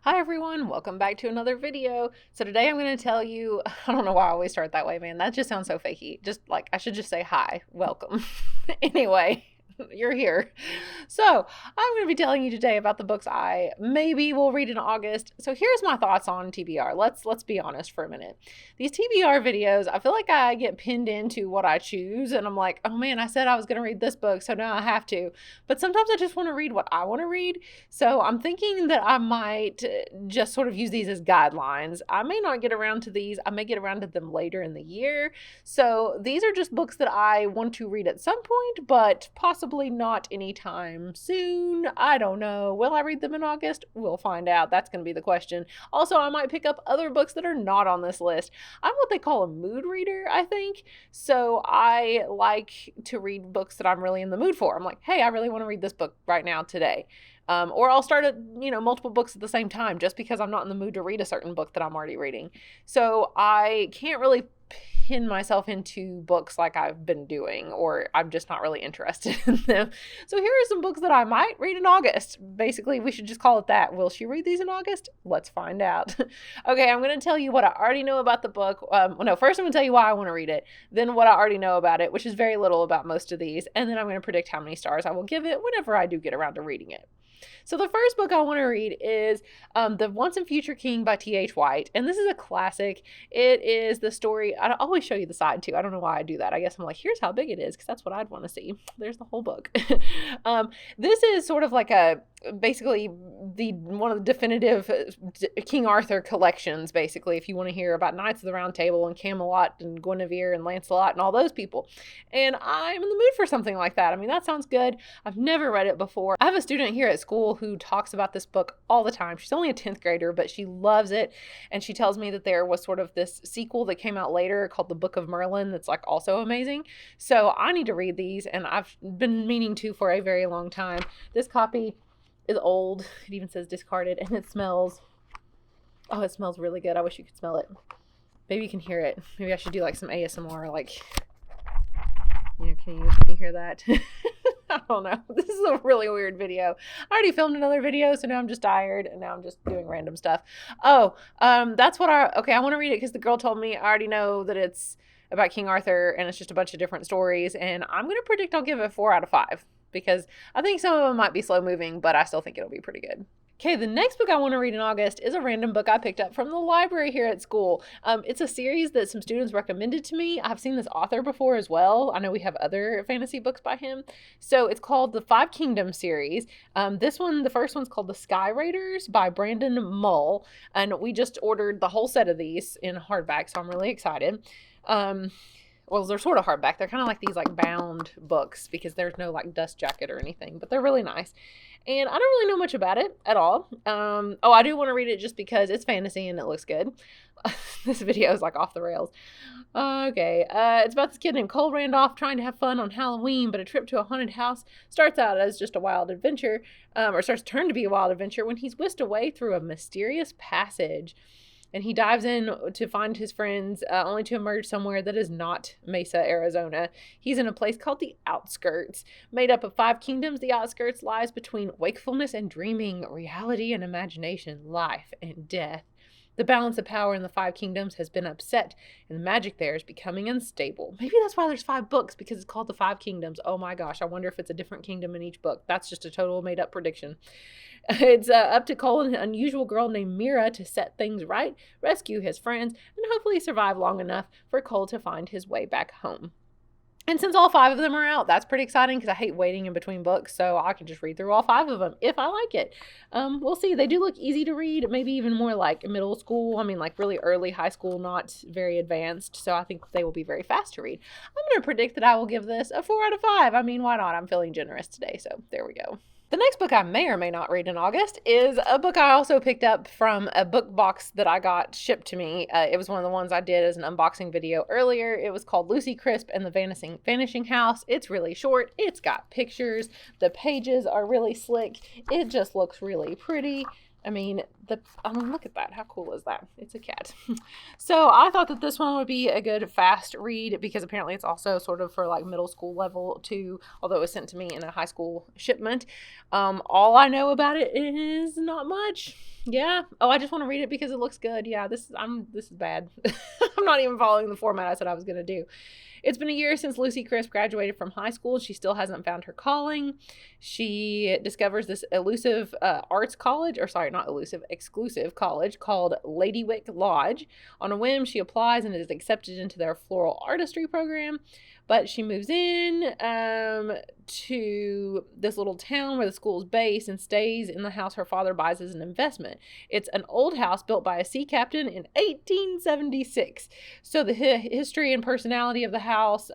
Hi everyone, welcome back to another video. So today I'm going to tell you, I don't know why I always start that way, man. That just sounds so fakey. Just like, I should just say hi, welcome. Anyway, you're here. So I'm going to be telling you today about the books I maybe will read in August. So here's my thoughts on TBR. Let's be honest for a minute. These TBR videos, I feel like I get pinned into what I choose, and I'm like, oh man, I said I was going to read this book, so now I have to. But sometimes I just want to read what I want to read. So I'm thinking that I might just sort of use these as guidelines. I may not get around to these. I may get around to them later in the year. So these are just books that I want to read at some point, but possibly not anytime soon. I don't know. Will I read them in August? We'll find out. That's going to be the question. Also, I might pick up other books that are not on this list. I'm what they call a mood reader, I think. So I like to read books that I'm really in the mood for. I'm like, hey, I really want to read this book right now today. Or I'll start multiple books at the same time just because I'm not in the mood to read a certain book that I'm already reading. So I can't really pin myself into books like I've been doing, or I'm just not really interested in them. So here are some books that I might read in August. Basically, we should just call it that. Will she read these in August? Let's find out. Okay, I'm going to tell you what I already know about the book. First I'm going to tell you why I want to read it, then what I already know about it, which is very little about most of these, and then I'm going to predict how many stars I will give it whenever I do get around to reading it. So the first book I want to read is The Once and Future King by T.H. White. And this is a classic. It is the story. I always show you the side too. I don't know why I do that. I guess I'm like, here's how big it is, because that's what I'd want to see. There's the whole book. This is sort of like basically one of the definitive King Arthur collections, basically, if you want to hear about Knights of the Round Table and Camelot and Guinevere and Lancelot and all those people. And I'm in the mood for something like that. I mean, that sounds good. I've never read it before. I have a student here at school who talks about this book all the time. She's only a 10th grader, but she loves it. And she tells me that there was sort of this sequel that came out later called The Book of Merlin that's like also amazing. So I need to read these, and I've been meaning to for a very long time. This copy is old. It even says discarded, and it smells really good. I wish you could smell it. Maybe you can hear it. Maybe I should do like some ASMR, like, can you hear that? I don't know. This is a really weird video. I already filmed another video, so now I'm just tired, and now I'm just doing random stuff. That's what I want to read it because the girl told me. I already know that it's about King Arthur, and it's just a bunch of different stories, and I'm going to predict I'll give it 4 out of 5 because I think some of them might be slow moving, but I still think it'll be pretty good. Okay, the next book I want to read in August is a random book I picked up from the library here at school. It's a series that some students recommended to me. I've seen this author before as well. I know we have other fantasy books by him. So it's called the Five Kingdoms series. The first one's called The Sky Raiders by Brandon Mull. And we just ordered the whole set of these in hardback, so I'm really excited. Well, they're sort of hardback. They're kind of like these like bound books because there's no like dust jacket or anything, but they're really nice. And I don't really know much about it at all. I do want to read it just because it's fantasy and it looks good. This video is like off the rails. Okay. It's about this kid named Cole Randolph trying to have fun on Halloween, but a trip to a haunted house starts out as just a wild adventure, or starts to turn to be a wild adventure when he's whisked away through a mysterious passage. And he dives in to find his friends, only to emerge somewhere that is not Mesa, Arizona. He's in a place called the Outskirts. Made up of 5 kingdoms, the Outskirts lies between wakefulness and dreaming, reality and imagination, life and death. The balance of power in the 5 kingdoms has been upset, and the magic there is becoming unstable. Maybe that's why there's 5 books, because it's called the 5 kingdoms. Oh my gosh, I wonder if it's a different kingdom in each book. That's just a total made-up prediction. It's up to Cole and an unusual girl named Mira to set things right, rescue his friends, and hopefully survive long enough for Cole to find his way back home. And since all 5 of them are out, that's pretty exciting because I hate waiting in between books, so I can just read through all 5 of them if I like it. We'll see. They do look easy to read, maybe even more like middle school. I mean, like really early high school, not very advanced, so I think they will be very fast to read. I'm going to predict that I will give this a 4 out of 5. I mean, why not? I'm feeling generous today, so there we go. The next book I may or may not read in August is a book I also picked up from a book box that I got shipped to me. It was one of the ones I did as an unboxing video earlier. It was called Lucy Crisp and the Vanishing House. It's really short. It's got pictures. The pages are really slick. It just looks really pretty. I mean, look at that. How cool is that? It's a cat. So I thought that this one would be a good fast read because apparently it's also sort of for like middle school level too, although it was sent to me in a high school shipment. All I know about it is not much. Yeah. Oh, I just want to read it because it looks good. Yeah, this is bad. I'm not even following the format I said I was going to do. It's been a year since Lucy Crisp graduated from high school. She still hasn't found her calling. She discovers this elusive arts college, or sorry, not elusive, exclusive college called Ladywick Lodge. On a whim, she applies and is accepted into their floral artistry program. But she moves in to this little town where the school is based and stays in the house her father buys as an investment. It's an old house built by a sea captain in 1876. So the history and personality of the house,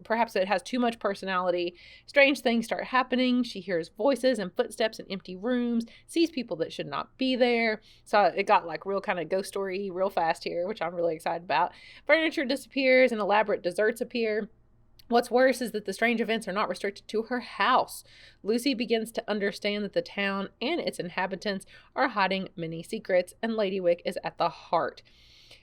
perhaps it has too much personality. Strange things start happening. She hears voices and footsteps in empty rooms, sees people that should not be there. So it got like real kind of ghost story real fast here, which I'm really excited about. Furniture disappears and elaborate desserts appear. What's worse is that the strange events are not restricted to her house. Lucy begins to understand that the town and its inhabitants are hiding many secrets, and Ladywick is at the heart.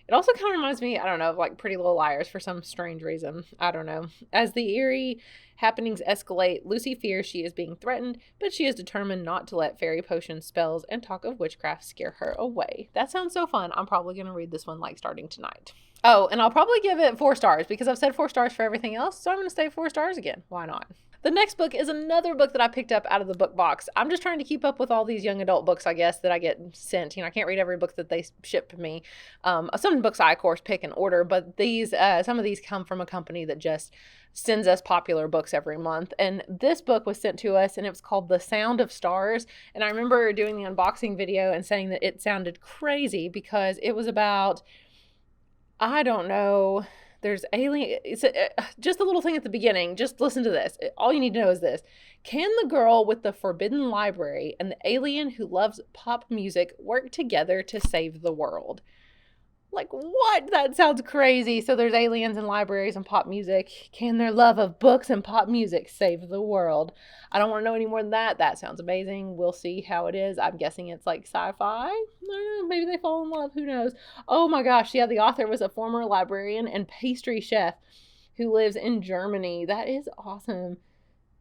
It also kind of reminds me, I don't know, of like Pretty Little Liars for some strange reason. I don't know. As the eerie happenings escalate, Lucy fears she is being threatened, but she is determined not to let fairy potions, spells, and talk of witchcraft scare her away. That sounds so fun. I'm probably going to read this one like starting tonight. Oh, and I'll probably give it 4 stars because I've said 4 stars for everything else, so I'm going to say 4 stars again. Why not? The next book is another book that I picked up out of the book box. I'm just trying to keep up with all these young adult books, I guess, that I get sent. I can't read every book that they ship me. Some books I, of course, pick and order, but these, some of these come from a company that just sends us popular books every month. And this book was sent to us, and it was called The Sound of Stars. And I remember doing the unboxing video and saying that it sounded crazy because it was about, I don't know, there's alien. It's just a little thing at the beginning. Just listen to this. All you need to know is this. Can the girl with the forbidden library and the alien who loves pop music work together to save the world? Like, what? That sounds crazy. So there's aliens and libraries and pop music. Can their love of books and pop music save the world? I don't want to know any more than that. That sounds amazing. We'll see how it is. I'm guessing it's like sci-fi. I don't know. Maybe they fall in love. Who knows? Oh my gosh. Yeah, the author was a former librarian and pastry chef who lives in Germany. That is awesome.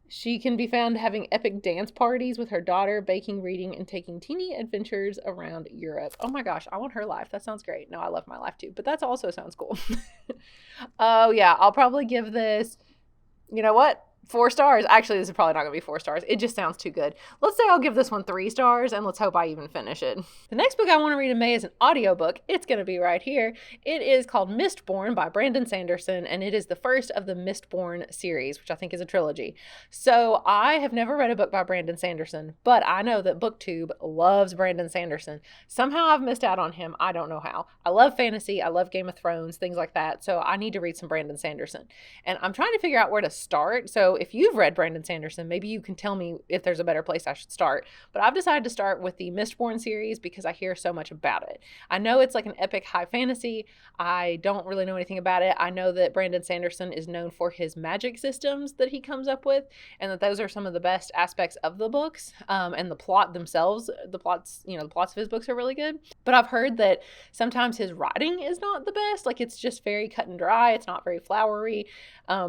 She can be found having epic dance parties with her daughter, baking, reading, and taking teeny adventures around Europe. Oh my gosh, I want her life. That sounds great. No, I love my life too, but that also sounds cool. Oh yeah, I'll probably give this, you know what? 4 stars. Actually, this is probably not going to be 4 stars. It just sounds too good. Let's say I'll give this one 3 stars, and let's hope I even finish it. The next book I want to read in May is an audiobook. It's going to be right here. It is called Mistborn by Brandon Sanderson, and it is the first of the Mistborn series, which I think is a trilogy. So I have never read a book by Brandon Sanderson, but I know that BookTube loves Brandon Sanderson. Somehow I've missed out on him. I don't know how. I love fantasy. I love Game of Thrones, things like that. So I need to read some Brandon Sanderson. And I'm trying to figure out where to start. So if you've read Brandon Sanderson, maybe you can tell me if there's a better place I should start. But I've decided to start with the Mistborn series because I hear so much about it. I know it's like an epic high fantasy. I don't really know anything about it. I know that Brandon Sanderson is known for his magic systems that he comes up with, and that those are some of the best aspects of the books. And the plot themselves, the plots of his books are really good. But I've heard that sometimes his writing is not the best. Like, it's just very cut and dry. It's not very flowery,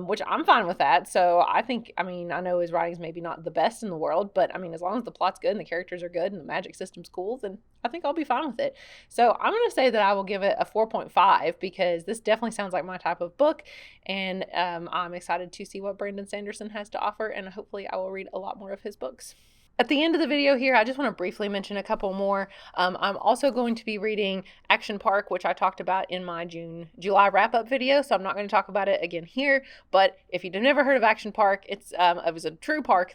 which I'm fine with that. So I know his writing's maybe not the best in the world, but as long as the plot's good and the characters are good and the magic system's cool, then I think I'll be fine with it. So I'm going to say that I will give it a 4.5 because this definitely sounds like my type of book, and I'm excited to see what Brandon Sanderson has to offer, and hopefully I will read a lot more of his books. At the end of the video here, I just want to briefly mention a couple more. I'm also going to be reading Action Park, which I talked about in my July wrap-up video, so I'm not going to talk about it again here. But if you've never heard of Action Park, it was a true park,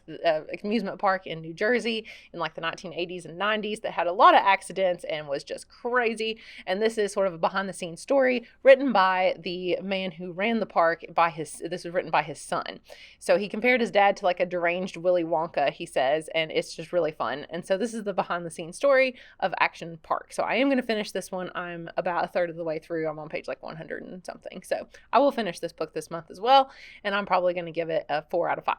amusement park in New Jersey in like the 1980s and 90s that had a lot of accidents and was just crazy. And this is sort of a behind-the-scenes story written by the man who ran the park. This was written by his son. So he compared his dad to like a deranged Willy Wonka, he says, and it's just really fun. And so this is the behind the scenes story of Action Park. So I am going to finish this one. I'm about a third of the way through. I'm on page like 100 and something. So I will finish this book this month as well. And I'm probably going to give it a 4 out of 5.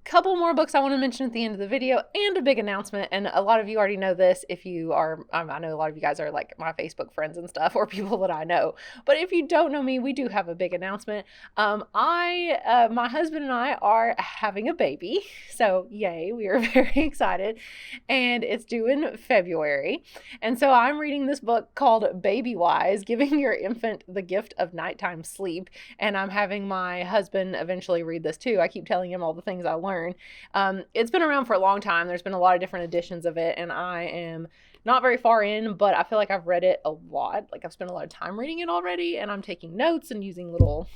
Couple more books I want to mention at the end of the video and a big announcement. And a lot of you already know this if you are, I know a lot of you guys are like my Facebook friends and stuff or people that I know. But if you don't know me, we do have a big announcement. My husband and I are having a baby. So yay, we are very excited. And it's due in February. And so I'm reading this book called Baby Wise, Giving Your Infant the Gift of Nighttime Sleep. And I'm having my husband eventually read this too. I keep telling him all the things I learned. It's been around for a long time. There's been a lot of different editions of it, and I am not very far in, but I feel like I've read it a lot. Like I've spent a lot of time reading it already, and I'm taking notes and using little,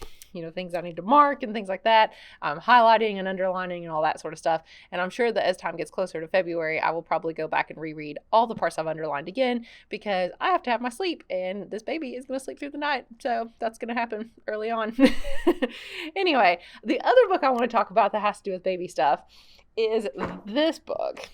things I need to mark and things like that. I'm highlighting and underlining and all that sort of stuff. And I'm sure that as time gets closer to February, I will probably go back and reread all the parts I've underlined again because I have to have my sleep, and this baby is going to sleep through the night. So that's going to happen early on. Anyway, the other book I want to talk about that has to do with baby stuff is this book,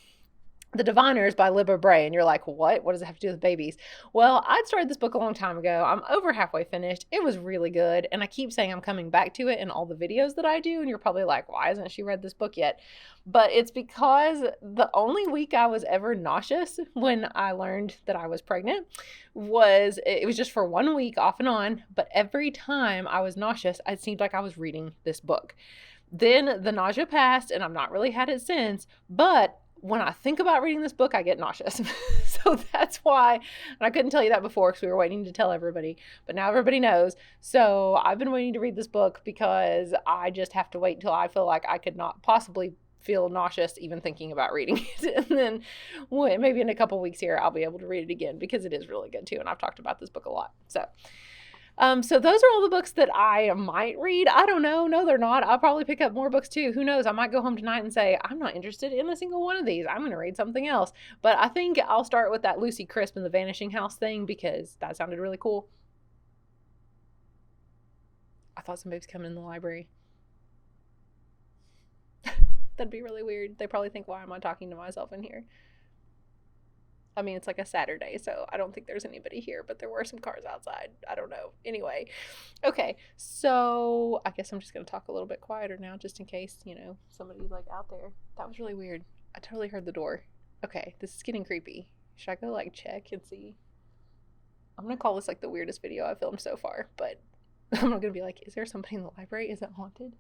The Diviners by Libba Bray. And you're like, what? What does it have to do with babies? Well, I'd started this book a long time ago. I'm over halfway finished. It was really good. And I keep saying I'm coming back to it in all the videos that I do. And you're probably like, why hasn't she read this book yet? But it's because the only week I was ever nauseous when I learned that I was pregnant it was just for 1 week off and on. But every time I was nauseous, it seemed like I was reading this book. Then the nausea passed and I've not really had it since. But when I think about reading this book, I get nauseous. So that's why, and I couldn't tell you that before because we were waiting to tell everybody, but now everybody knows. So I've been waiting to read this book because I just have to wait until I feel like I could not possibly feel nauseous even thinking about reading it. And then maybe in a couple weeks here, I'll be able to read it again because it is really good too. And I've talked about this book a lot. So those are all the books that I might read. I don't know. No, they're not. I'll probably pick up more books too. Who knows? I might go home tonight and say, I'm not interested in a single one of these. I'm going to read something else. But I think I'll start with that Lucy Crisp and the Vanishing House thing because that sounded really cool. I thought somebody was coming in the library. That'd be really weird. They probably think, why am I talking to myself in here? I mean, it's like a Saturday, so I don't think there's anybody here, but there were some cars outside. I don't know. Anyway, okay, so I guess I'm just going to talk a little bit quieter now just in case, somebody's like out there. That was really weird. I totally heard the door. Okay, this is getting creepy. Should I go like check and see? I'm going to call this like the weirdest video I've filmed so far, but I'm not going to be like, is there somebody in the library? Is it haunted?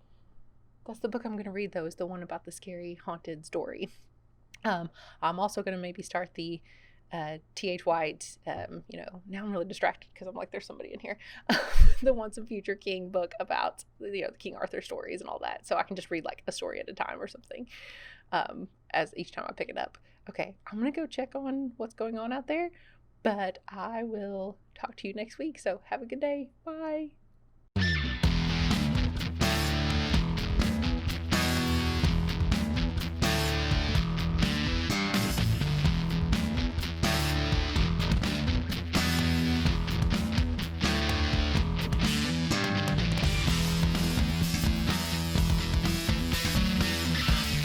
That's the book I'm going to read though, is the one about the scary haunted story. I'm also going to maybe start the T.H. White, now I'm really distracted because I'm like, there's somebody in here, the Once and Future King book about, the King Arthur stories and all that. So I can just read like a story at a time or something as each time I pick it up. Okay, I'm going to go check on what's going on out there, but I will talk to you next week. So have a good day. Bye.